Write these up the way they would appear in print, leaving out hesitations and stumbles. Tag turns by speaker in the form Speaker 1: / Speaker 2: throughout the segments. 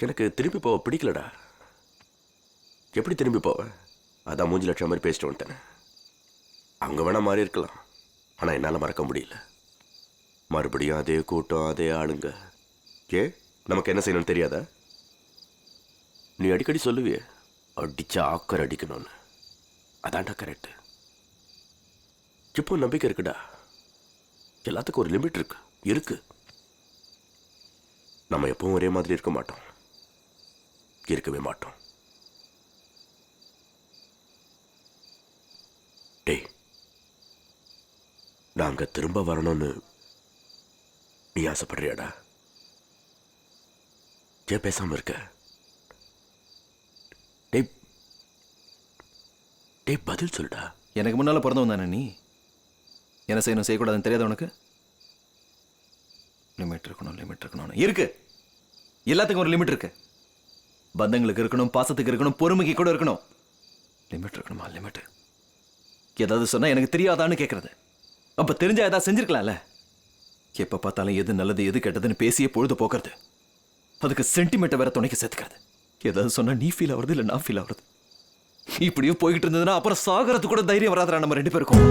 Speaker 1: எனக்கு திரும்பி போக பிடிக்கலடா. எப்படி திரும்பி போவேன்? அதான் மூஞ்சி லட்சம் மாதிரி பேசிட்டு வந்துட்டேன். அவங்க வேணா மாறி இருக்கலாம், ஆனால் என்னால் மறக்க முடியல. மறுபடியும் அதே கூட்டம், அதே ஆளுங்க. நமக்கு என்ன செய்யணும்னு தெரியாதா? நீ அடிக்கடி சொல்லுவியே, அடிச்சா ஆக்கர் அடிக்கணும்னு. அதான்டா கரெக்டு. இப்போ நம்பிக்கை இருக்குடா. எல்லாத்துக்கும் ஒரு லிமிட் இருக்கு. நம்ம எப்பவும் ஒரே மாதிரி இருக்க மாட்டோம், இருக்கவே மாட்டோம். டேய், நாங்க திரும்ப வரணும்னு நீ ஆசைப்படுறியாடா? ஏன் பேசாம இருக்க? டேய் டேய் பதில் சொல்டா.
Speaker 2: எனக்கு முன்னால பிறந்தவன் தானே நீ. என்ன செய்யணும் செய்யக்கூடாதுன்னு தெரியாத உனக்கு? லிமிட் இருக்கணும். இருக்கு, எல்லாத்துக்கும் ஒரு லிமிட் இருக்கு. பந்தங்களுக்கு இருக்கணும், பாசத்துக்கு இருக்கணும், பொறுமைக்கு கூட இருக்கணும். லிமிட் இருக்கணுமா? லிமிட். ஏதாவது சொன்னா எனக்கு தெரியாதான்னு கேட்கறது. அப்ப தெரிஞ்சா ஏதாவது செஞ்சிருக்கலாம்ல. எப்ப பார்த்தாலும் எது நல்லது எது கெட்டதுன்னு பேசியே பொழுது போக்குறது. அதுக்கு சென்டிமெண்ட்டை வேற துணைக்கு சேர்த்துக்கிறது. ஏதாவது சொன்னா நீ ஃபீல் ஆகுறது இல்லை நான் ஃபீல் ஆகுறது. இப்படியே போய்கிட்டு இருந்ததுன்னா அப்புறம் சாகறது கூட தைரியம் வராதுடா நம்ம 2 பேருக்கும்.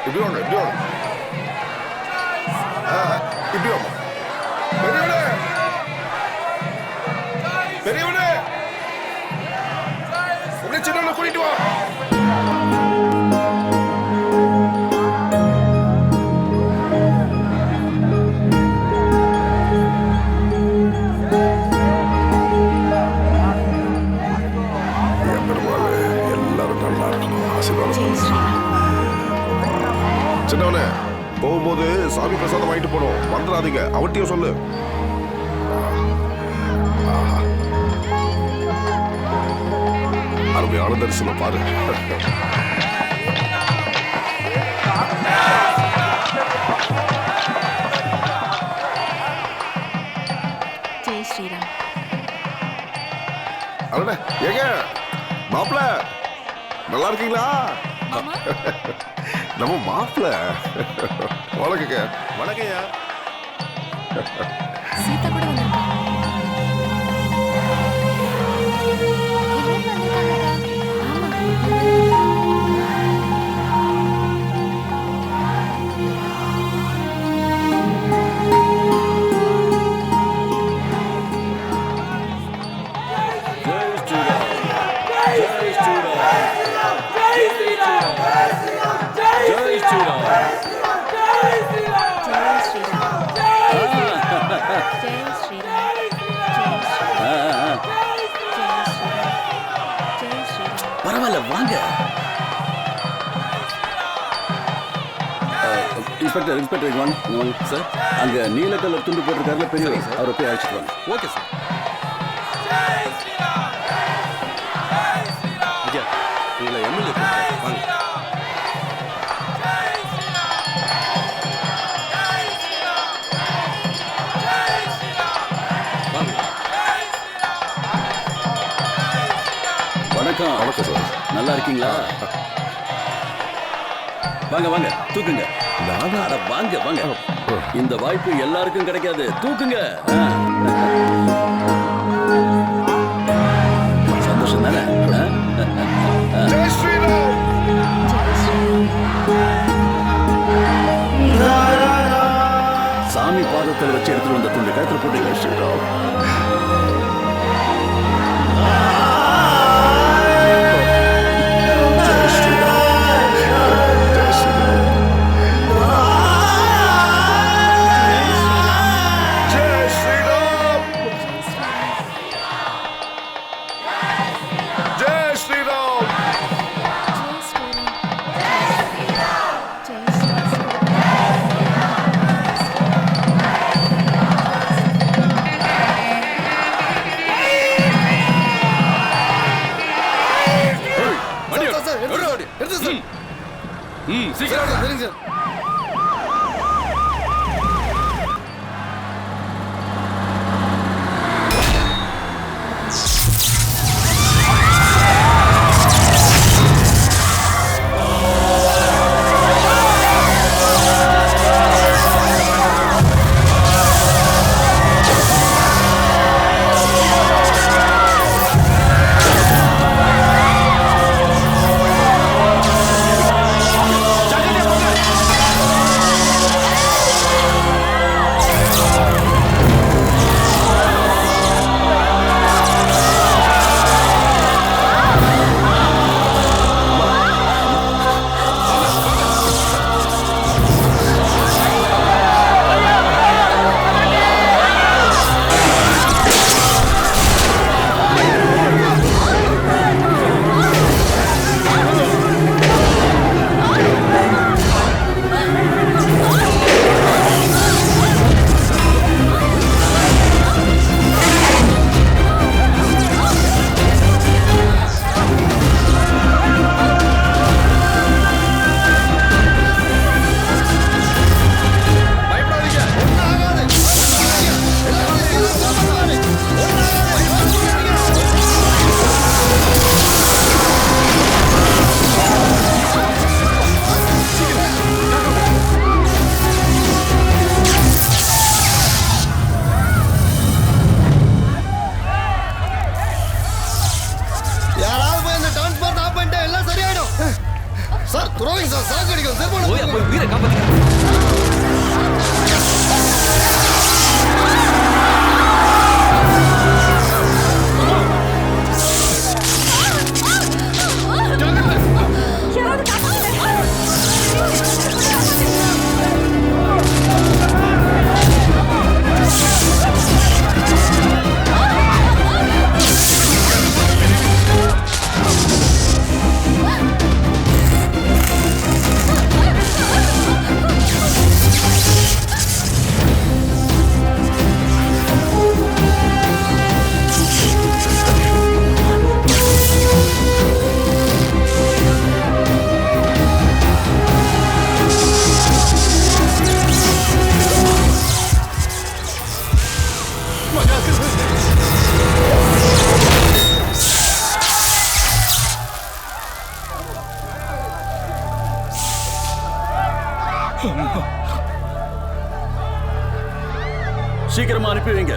Speaker 3: இப்படி வாங்க இப்படி வாங்க. பெரியவனே உடனே சின்ன கூட்டிட்டு வா. எல்லாரும் நல்லா இருக்கணும், ஆசீர்வாதம். சின்னவனே, போகும்போது சாமி பிரசாதம் வாங்கிட்டு போனோம், வந்துடாதீங்க. அவட்டையும் சொல்லு. அருமையான தரிசனம் பாரு.
Speaker 4: ஜெய் ஸ்ரீராம்.
Speaker 3: அண்ணே, ஏங்க மாப்பிள்ள நல்லா இருக்கீங்களா? நம்ம மாப்பிள்ள. வணக்கங்க.
Speaker 5: வணக்கம்யா.
Speaker 4: சீதா கூட வந்திருக்காங்க.
Speaker 5: பரவாயில்ல, வாங்க. இன்ஸ்பெக்டர் சார், அங்க நீல கலர் துண்டு போட்டிருக்காருல பெரிய, அவரை போய் அழைச்சிட்டு வாங்க. Okay sir. ஐயா, உங்களை எம்எல்ஏ வாங்க. வணக்கம்.
Speaker 3: வணக்கம் சார்.
Speaker 5: நல்லா இருக்கீங்களா? வாங்க வாங்க, தூக்குங்க. அட வாங்க வாங்க, இந்த வாய்ப்பு எல்லாருக்கும் கிடைக்காது. தூக்குங்க. சந்தோஷம் தானே?
Speaker 3: ஜெய் ஸ்ரீராம்.
Speaker 5: சாமி பாதத்தில் வச்சு எடுத்துட்டு வந்த துண்டு கழுத்துல போட்டு ஸ்ரீராம்.
Speaker 6: எடுத்து சார்.
Speaker 5: சீக்கிரம்
Speaker 6: சரிங்க சார். சார் துரோகி சார் சாக்கடிக்கும் சார்
Speaker 2: போய் போய் உயிரை காப்பாத்துங்க.
Speaker 5: சீக்கிரமா அனுப்பி வைங்க.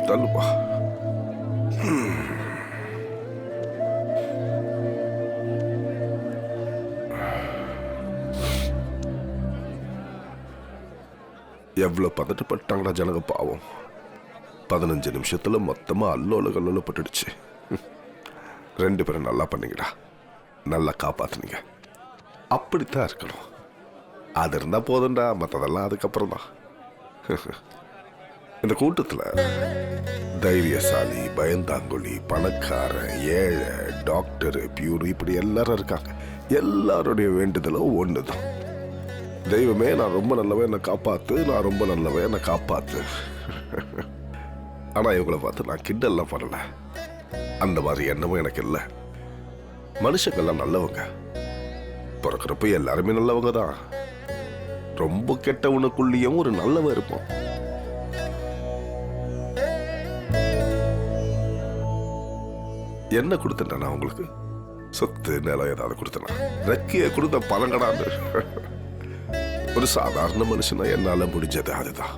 Speaker 3: தள்ளுப்பா. எவ்வளவு பதட்டப்பட்டாங்களா ஜனங்க பாவம். 15 நிமிஷத்துல மொத்தமா அல்லோல கல்லோல பட்டுடுச்சு. 2 பேரும் நல்லா பண்ணீங்கடா, நல்லா காப்பாத்துனீங்க. அப்படித்தான் இருக்கணும். அது இருந்தா போதும்டா, மற்றதெல்லாம் அதுக்கப்புறம் தான். இந்த கூட்டத்துல தைரியசாலி, பயந்தாங்கொலி, பணக்காரன், ஏழை, டாக்டர், பியூர், இப்படி எல்லாரும் இருக்காங்க. எல்லாருடைய வேண்டுதலும் ஒண்ணுதான், தெய்வமே நான் ரொம்ப நல்லவன் என்னை காப்பாத்து, நான் ரொம்ப நல்லவன் என்னை காப்பாத்து. ஆனா இவங்களை பார்த்து நான் கிண்டல்லாம் பண்ணல, அந்த மாதிரி எண்ணமும் எனக்கு இல்லை. மனுஷங்கள்லாம் நல்லவங்க, பிறக்கிறப்ப எல்லாருமே நல்லவங்க தான். ரொம்ப கெட்டவனுக்குள்ளேயும் ஒரு நல்லவன் இருப்பான். என்ன கொடுத்தேன் நான் உங்களுக்கு? சொத்து, நிலம் ஏதாவது கொடுத்தேனா? ரெக்கைய கொடுத்த பழங்கடான்னு. ஒரு சாதாரண மனுஷனா என்னால முடிஞ்சது அதுதான்.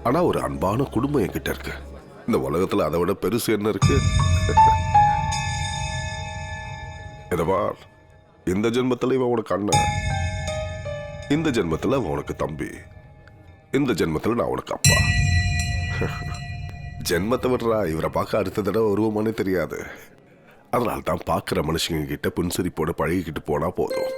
Speaker 3: ஆனா ஒரு அன்பான குடும்பம் என்கிட்ட இருக்கு. இந்த உலகத்துல அதை விட பெருசு என்ன இருக்கு? இதவா இந்த ஜென்மத்துல இவன் உனக்கு அண்ணன், இந்த ஜென்மத்துல அவன் உனக்கு தம்பி, இந்த ஜென்மத்துல நான் உனக்கு அப்பா. ஜென்மத்தை விடுறா, இவரை பார்க்க அடுத்த தடவை உருவமானே தெரியாது. அதனால தான் பார்க்குற மனுஷங்க கிட்ட புன்சிரிப்போட பழகிக்கிட்டு போனா போதும்.